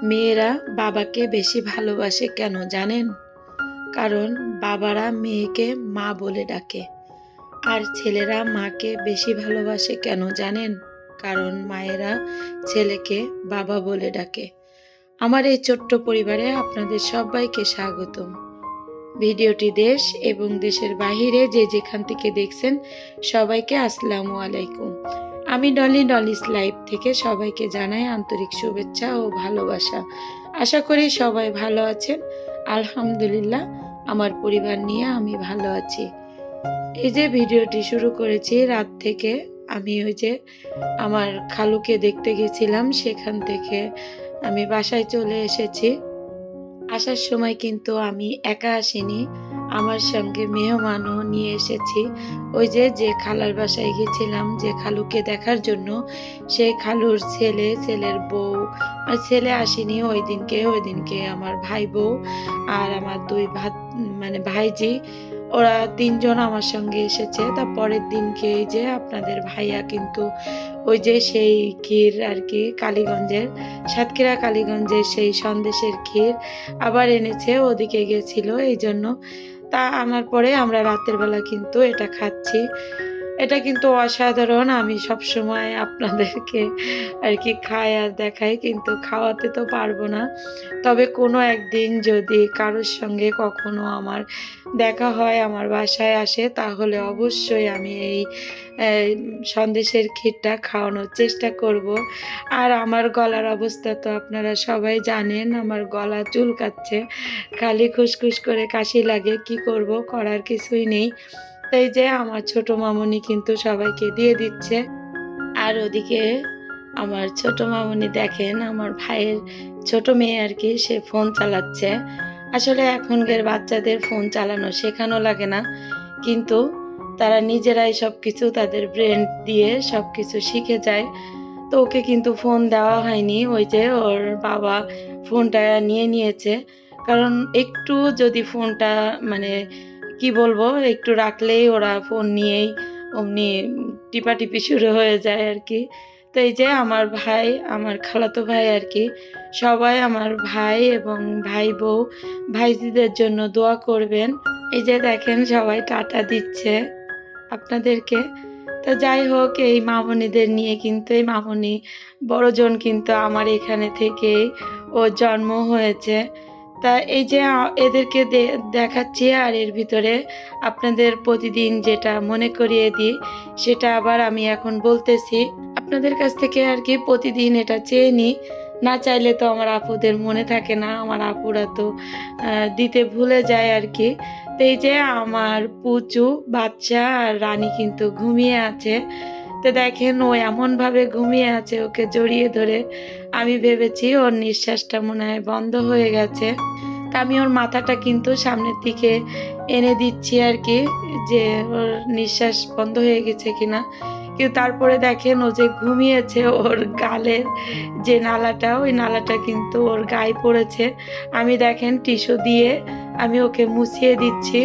মেয়েরা বাবাকে বেশি ভালোবাসে কেন জানেন? কারণ বাবারা মেয়েকে মা বলে ডাকে। আর ছেলেরা মাকে বেশি ভালোবাসে কেন জানেন? কারণ মায়েরা ছেলেকে বাবা বলে ডাকে। আমার এই ছোট্ট পরিবারে আপনাদের সবাইকে স্বাগতম। ভিডিওটি দেশ এবং দেশের বাহিরে যে যেখান থেকে দেখছেন সবাইকে আসসালামু আলাইকুম। আমি ডলিস লাইভ থেকে সবাইকে জানাই আন্তরিক শুভেচ্ছা ও ভালোবাসা। আশা করি সবাই ভালো আছেন। আলহামদুলিল্লাহ, আমার পরিবার নিয়ে আমি ভালো আছি। এই যে ভিডিওটি শুরু করেছি রাত থেকে, আমি ওই যে আমার খালুকে দেখতে গেছিলাম, সেখান থেকে আমি বাসায় চলে এসেছি। আসার সময় কিন্তু আমি একা আসিনি, আমার সঙ্গে মেহমানও নিয়ে এসেছি। ওই যে খালার বাসায় গেছিলাম যে খালুকে দেখার জন্য, সেই খালুর ছেলে, ছেলের বউ, আর ছেলে আসেনি ওই দিনকে আমার ভাই বউ আর আমার দুই ভাইজি, ওরা তিনজন আমার সঙ্গে এসেছে। তার পরের দিনকে এই যে আপনাদের ভাইয়া কিন্তু ওই যে সেই ক্ষীর আর কি, কালীগঞ্জের সাতক্ষীরা কালীগঞ্জের সেই সন্দেশের ক্ষীর আবার এনেছে, ওদিকে গেছিল এই জন্য। তা আনার পরে আমরা রাতের বেলা কিন্তু এটা খাচ্ছি। এটা কিন্তু অসাধারণ। আমি সব সময় আপনাদেরকে আর কি খাই আর দেখাই, কিন্তু খাওয়াতে তো পারবো না। তবে কোনো একদিন যদি কারোর সঙ্গে কখনো আমার দেখা হয়, আমার বাসায় আসে, তাহলে অবশ্যই আমি এই সন্দেশের ক্ষীরটা খাওয়ানোর চেষ্টা করব। আর আমার গলার অবস্থা তো আপনারা সবাই জানেন, আমার গলা চুলকাচ্ছে, খালি খুসখুস করে কাশি লাগে, কি করব, করার কিছুই নেই। তাই যে আমার ছোট মামুনি কিন্তু সবাইকে দিয়ে দিচ্ছে। আর ওদিকে আমার ছোট মামুনি দেখেন, আমার ভাইয়ের ছোট মেয়ে আর কি, সে ফোন চালাচ্ছে। আসলে এখনকার বাচ্চাদের ফোন চালানো শেখানো লাগে না, কিন্তু তারা নিজেরাই সব কিছু তাদের ব্রেন দিয়ে সব কিছু শিখে যায়। তো ওকে কিন্তু ফোন দেওয়া হয়নি, ওই যে ওর বাবা ফোনটা নিয়ে নিয়েছে। কারণ একটু যদি ফোনটা কি বলবো, একটু রাখলেই ওরা ফোন নিয়েই অমনি টিপাটিপি শুরু হয়ে যায় আর কি। তো এই যে আমার ভাই, আমার খালাতো ভাই আর কি, সবাই আমার ভাই এবং ভাই বউ ভাইজিদের জন্য দোয়া করবেন। এই যে দেখেন সবাই টাটা দিচ্ছে আপনাদেরকে। তো যাই হোক, এই মামনিদের নিয়ে কিন্তু, এই মামনি বড়জন কিন্তু আমার এখানে থেকেই ও জন্ম হয়েছে। তা এই যে এদেরকে দেখাচ্ছি, আর এর ভিতরে আপনাদের প্রতিদিন যেটা মনে করিয়ে দিই সেটা আবার আমি এখন বলতেছি আপনাদের কাছ থেকে আর কি। প্রতিদিন এটা চেয়ে নিই, না চাইলে তো আমার আপুদের মনে থাকে না, আমার আপুরা তো দিতে ভুলে যায় আর কি। তো এই যে আমার পুচু বাচ্চা আর রানী কিন্তু ঘুমিয়ে আছে। তো দেখেন ও এমনভাবে ঘুমিয়ে আছে, ওকে জড়িয়ে ধরে আমি ভেবেছি ওর নিঃশ্বাসটা মনে হয় বন্ধ হয়ে গেছে। তা আমি ওর মাথাটা কিন্তু সামনের দিকে এনে দিচ্ছি আর কি, যে ওর নিঃশ্বাস বন্ধ হয়ে গেছে কিনা। কিন্তু তারপরে দেখেন ও যে ঘুমিয়েছে, ওর গালের যে নালাটা, ওই নালাটা কিন্তু ওর গায়ে পড়েছে। আমি দেখেন টিস্যু দিয়ে আমি ওকে মুছিয়ে দিচ্ছি।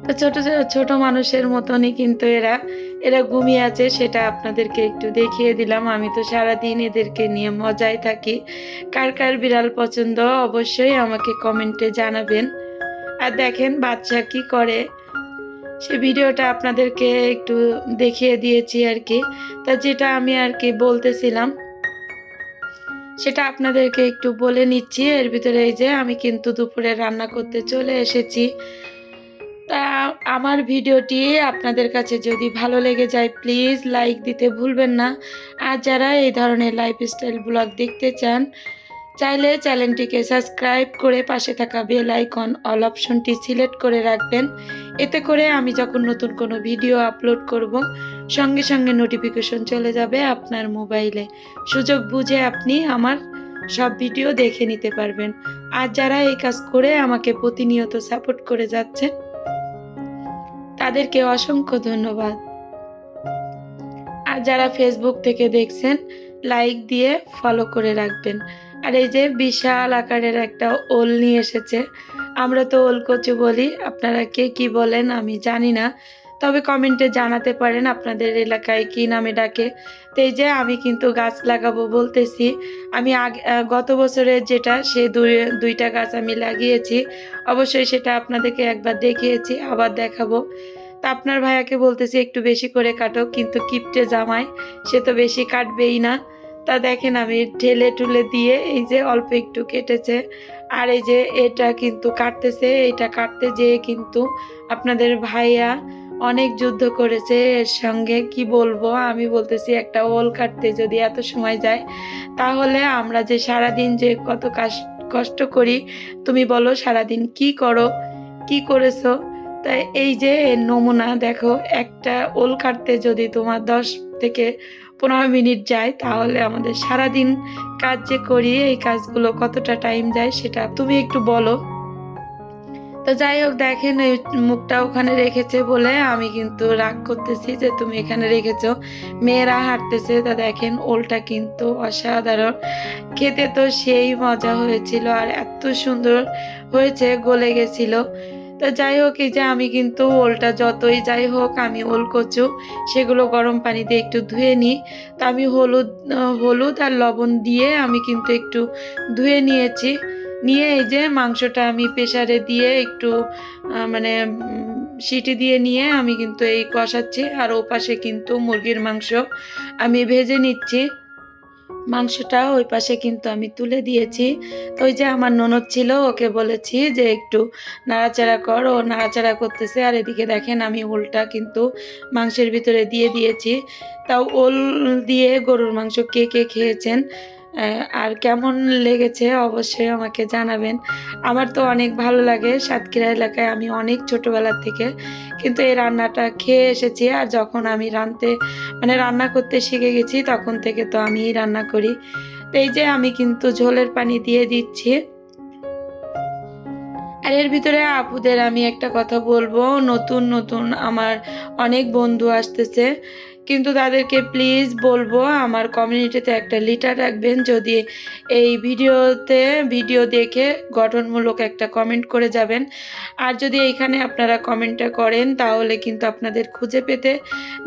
তো ছোট ছোট মানুষের মতনই কিন্তু এরা এরা ঘুমিয়ে আছে, সেটা আপনাদেরকে একটু দেখিয়ে দিলাম। আমি তো সারাদিন এদেরকে নিয়ে মজায় থাকি। কার কার বিড়াল পছন্দ অবশ্যই আমাকে কমেন্টে জানাবেন। আর দেখেন বাচ্চা কি করে, সে ভিডিওটা আপনাদেরকে একটু দেখিয়ে দিয়েছি আর কি। তা যেটা আমি আর কি বলতেছিলাম সেটা আপনাদেরকে একটু বলে নিচ্ছি। এর ভিতরে এই যে আমি কিন্তু দুপুরে রান্না করতে চলে এসেছি। তা আমার ভিডিওটি আপনাদের কাছে যদি ভালো লেগে যায় প্লিজ লাইক দিতে ভুলবেন না। আর যারা এই ধরনের লাইফস্টাইল ব্লগ দেখতে চান, চাইলে চ্যানেলটিকে সাবস্ক্রাইব করে পাশে থাকা বেল আইকন অল অপশনটি সিলেক্ট করে রাখবেন। এতে করে আমি যখন নতুন কোনো ভিডিও আপলোড করব, সঙ্গে সঙ্গে নোটিফিকেশন চলে যাবে আপনার মোবাইলে। সুযোগ বুঝে আপনি আমার সব ভিডিও দেখে নিতে পারবেন। আর যারা এই কাজ করে আমাকে প্রতিনিয়ত সাপোর্ট করে যাচ্ছেন, তাদেরকে অসংখ্য ধন্যবাদ। আর যারা ফেসবুক থেকে দেখছেন, লাইক দিয়ে ফলো করে রাখবেন। আর এই যে বিশাল আকারের একটা ওল নিয়ে এসেছে, আমরা তো ওল কচু বলি, আপনারা কে কি বলেন আমি জানি না, তবে কমেন্টে জানাতে পারেন আপনাদের এলাকায় কী নামে ডাকে। তো এই যে আমি কিন্তু গাছ লাগাবো বলতেছি, আমি গত বছরের যেটা সে দুইটা গাছ আমি লাগিয়েছি। অবশ্যই সেটা আপনাদেরকে একবার দেখিয়েছি, আবার দেখাবো। তা আপনার ভাইয়াকে বলতেছি একটু বেশি করে কাটো, কিন্তু কিপটে জামাই, সে তো বেশি কাটবেই না। তা দেখেন আমি ঢেলে টুলে দিয়ে এই যে অল্প একটু কেটেছে। আর এই যে এটা কিন্তু কাটতেছে, এটা কাটতে যেয়ে কিন্তু আপনাদের ভাইয়া অনেক যুদ্ধ করেছে এর সঙ্গে। কি বলবো, আমি বলতেছি একটা ওল কাটতে যদি এত সময় যায়, তাহলে আমরা যে সারাদিন যে কত কষ্ট করি, তুমি বলো সারাদিন কি করো, কি করেছো। তাই এই যে এর নমুনা দেখো, একটা ওল কাটতে যদি তোমার 10 থেকে 15 মিনিট যায়, তাহলে আমাদের সারাদিন কাজ যে করি এই কাজগুলো কতটা টাইম যায় সেটা তুমি একটু বলো। তো যাই হোক, দেখেন এই মুখটা ওখানে রেখেছে বলে আমি কিন্তু রাগ করতেছি যে তুমি এখানে রেখেছো। মেয়েরা হাঁটতেছে, তা দেখেন ওলটা কিন্তু অসাধারণ খেতে, তো সেই মজা হয়েছিল আর এত সুন্দর হয়েছে, গলে গেছিল। তো যাই হোক, এই যে আমি কিন্তু ওলটা যতই যাই হোক, আমি ওল কচু সেগুলো গরম পানি দিয়ে একটু ধুয়ে নিই। তা আমি হলুদ আর লবণ দিয়ে আমি কিন্তু একটু ধুয়ে নিয়েছি। নিয়ে এই যে মাংসটা আমি প্রেসারে দিয়ে একটু মানে সিটি দিয়ে নিয়ে আমি কিন্তু এই কষাচ্ছি। আর ওপাশে কিন্তু মুরগির মাংস আমি ভেজে নিচ্ছি। মাংসটা ওই পাশে কিন্তু আমি তুলে দিয়েছি। তো ওই যে আমার ননদ ছিল, ওকে বলেছি যে একটু নাড়াচাড়া কর, ও নাড়াচাড়া করতেছে। আর এদিকে দেখেন আমি ওলটা কিন্তু মাংসের ভিতরে দিয়ে দিয়েছি। তাও ওল দিয়ে গরুর মাংস কে কে খেয়েছেন আর কেমন লেগেছে অবশ্যই আমাকে জানাবেন। আমার তো অনেক ভালো লাগে, সাতক্ষীরা এলাকায় আমি অনেক ছোটোবেলার থেকে কিন্তু এই রান্নাটা খেয়ে এসেছি। আর যখন আমি রান্না করতে শিখে গেছি, তখন থেকে তো আমিই রান্না করি। তো এই যে আমি কিন্তু ঝোলের পানি দিয়ে দিচ্ছি। আর এর ভিতরে আপুদের আমি একটা কথা বলবো, নতুন নতুন আমার অনেক বন্ধু আসতেছে, কিন্তু তাদেরকে প্লিজ বলবো আমার কমিউনিটিতে একটা লিটার রাখবেন। যদি এই ভিডিও দেখে গঠনমূলক একটা কমেন্ট করে যাবেন। আর যদি এইখানে আপনারা কমেন্টটা করেন, তাহলে কিন্তু আপনাদের খুঁজে পেতে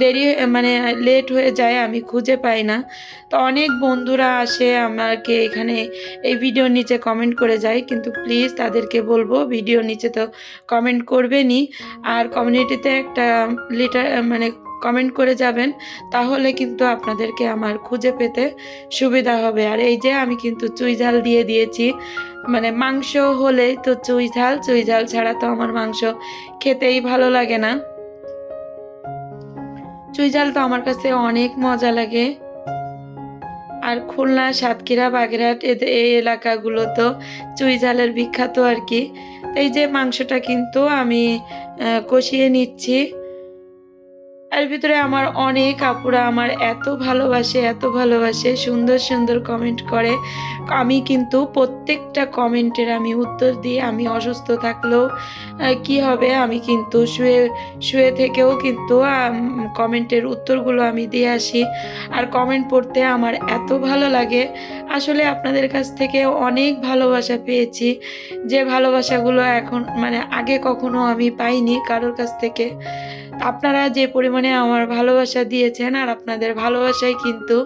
দেরি লেট হয়ে যায়, আমি খুঁজে পাই না। তো অনেক বন্ধুরা আসে আমাকে এখানে এই ভিডিওর নিচে কমেন্ট করে যায়, কিন্তু প্লিজ তাদেরকে বলবো ভিডিওর নিচে তো কমেন্ট করবেনই, আর কমিউনিটিতে একটা লিটার কমেন্ট করে যাবেন, তাহলে কিন্তু আপনাদেরকে আমার খুঁজে পেতে সুবিধা হবে। আর এই যে আমি কিন্তু চুই ঝাল দিয়ে দিয়েছি, মাংস হলেই তো চুই ঝাল ছাড়া তো আমার মাংস খেতেই ভালো লাগে না। চুই ঝাল তো আমার কাছে অনেক মজা লাগে। আর খুলনা, সাতক্ষীরা, বাগেরহাট এই এলাকাগুলো তো চুই ঝালের বিখ্যাত আর কি। এই যে মাংসটা কিন্তু আমি কষিয়ে নিচ্ছি। এর ভিতরে আমার অনেক আপুরা আমার এত ভালোবাসে, সুন্দর সুন্দর কমেন্ট করে। আমি কিন্তু প্রত্যেকটা কমেন্টের আমি উত্তর দিই। আমি অসুস্থ থাকলেও কি হবে, আমি কিন্তু শুয়ে থেকেও কিন্তু কমেন্টের উত্তরগুলো আমি দিয়ে আসি। আর কমেন্ট পড়তে আমার এত ভালো লাগে। আসলে আপনাদের কাছ থেকে অনেক ভালোবাসা পেয়েছি, যে ভালোবাসাগুলো এখন আগে কখনো আমি পাইনি কারোর কাছ থেকে। আপনারা যে পরিমাণে আমার ভালোবাসা দিয়েছেন, আর আপনাদের ভালোবাসায় কিন্তু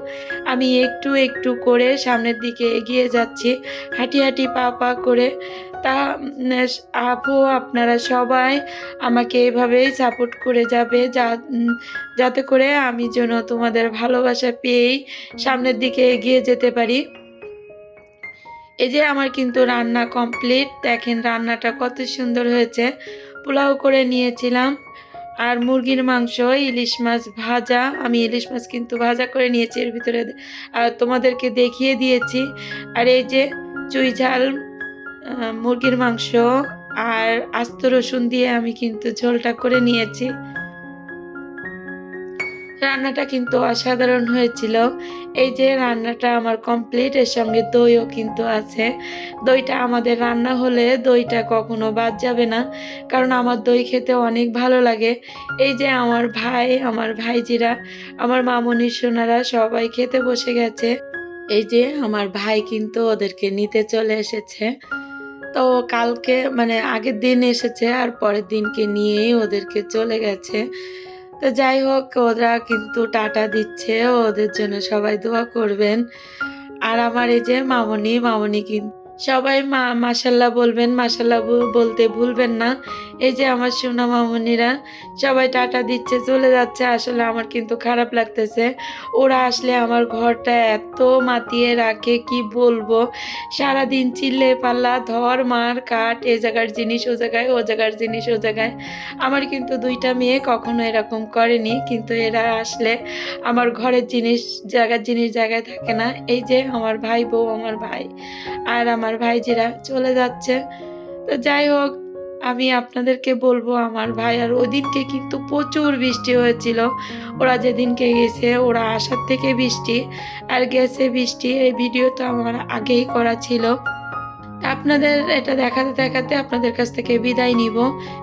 আমি একটু একটু করে সামনের দিকে এগিয়ে যাচ্ছি, হাঁটি পা করে। তা আপু, আপনারা সবাই আমাকে এভাবেই সাপোর্ট করে যাবে, যাতে করে আমি যেন তোমাদের ভালোবাসা পেয়েই সামনের দিকে এগিয়ে যেতে পারি। এই যে আমার কিন্তু রান্না কমপ্লিট, দেখেন রান্নাটা কত সুন্দর হয়েছে। পোলাও করে নিয়েছিলাম, আর মুরগির মাংস, ইলিশ মাছ ভাজা। আমি ইলিশ মাছ কিন্তু ভাজা করে নিয়েছি, এর ভিতরে তোমাদেরকে দেখিয়ে দিয়েছি। আর এই যে চুই ঝাল মুরগির মাংস আর আস্ত রসুন দিয়ে আমি কিন্তু ঝোলটা করে নিয়েছি। রান্নাটা কিন্তু অসাধারণ হয়েছিল। এই যে রান্নাটা আমার কমপ্লিট, এর সঙ্গে দইও কিন্তু আছে। দইটা আমাদের রান্না হলে দইটা কখনো বাদ যাবে না, কারণ আমার দই খেতে অনেক ভালো লাগে। এই যে আমার ভাইজিরা, আমার মামনি সোনারা সবাই খেতে বসে গেছে। এই যে আমার ভাই কিন্তু ওদেরকে নিতে চলে এসেছে। তো কালকে মানে আগের দিন এসেছে আর পরের দিনকে নিয়েই ওদেরকে চলে গেছে। তো যাই হোক ওরা কিন্তু টাটা দিচ্ছে, ওদের জন্য সবাই দোয়া করবেন। আর আমার এই যে মামুনি, মামুনি সবাই মাশাআল্লাহ বলবেন, মাশাআল্লাহ বলতে ভুলবেন না। এই যে আমার সোনা মামুনিরা সবাই টাটা দিচ্ছে, চলে যাচ্ছে। আসলে আমার কিন্তু খারাপ লাগতেছে। ওরা আসলে আমার ঘরটা এত মাতিয়ে রাখে কি বলবো। সারাদিন চিল্লে পাল্লা, ধর, মার, কাট, এ জায়গার জিনিস ও জায়গায়, ও জায়গার জিনিস ও জায়গায়। আমার কিন্তু ২ টা মেয়ে কখনো এরকম করেনি। কিন্তু এরা আসলে আমার ঘরের জিনিস, জায়গার জিনিস জায়গায় থাকে না। এই যে আমার ভাই বউ, আমার ভাই আর আমার ভাইঝিরা চলে যাচ্ছে। তো যাই হোক আমি আপনাদেরকে বলবো আমার ভাই আর ওদিনকে কিন্তু প্রচুর বৃষ্টি হয়েছিল। ওরা যেদিনকে গেছে ওরা আসার থেকে বৃষ্টি আর গেছে বৃষ্টি। এই ভিডিওটা আমার আগেই করা ছিল। তা আপনাদের এটা দেখাতে, দেখাতে আপনাদের কাছ থেকে বিদায় নিব।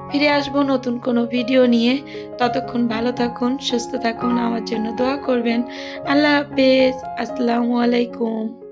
ফিরে আসবো নতুন কোনো ভিডিও নিয়ে। ততক্ষণ ভালো থাকুন, সুস্থ থাকুন, আমার জন্য দোয়া করবেন। আল্লাহ হাফেজ। আসসালামু আলাইকুম।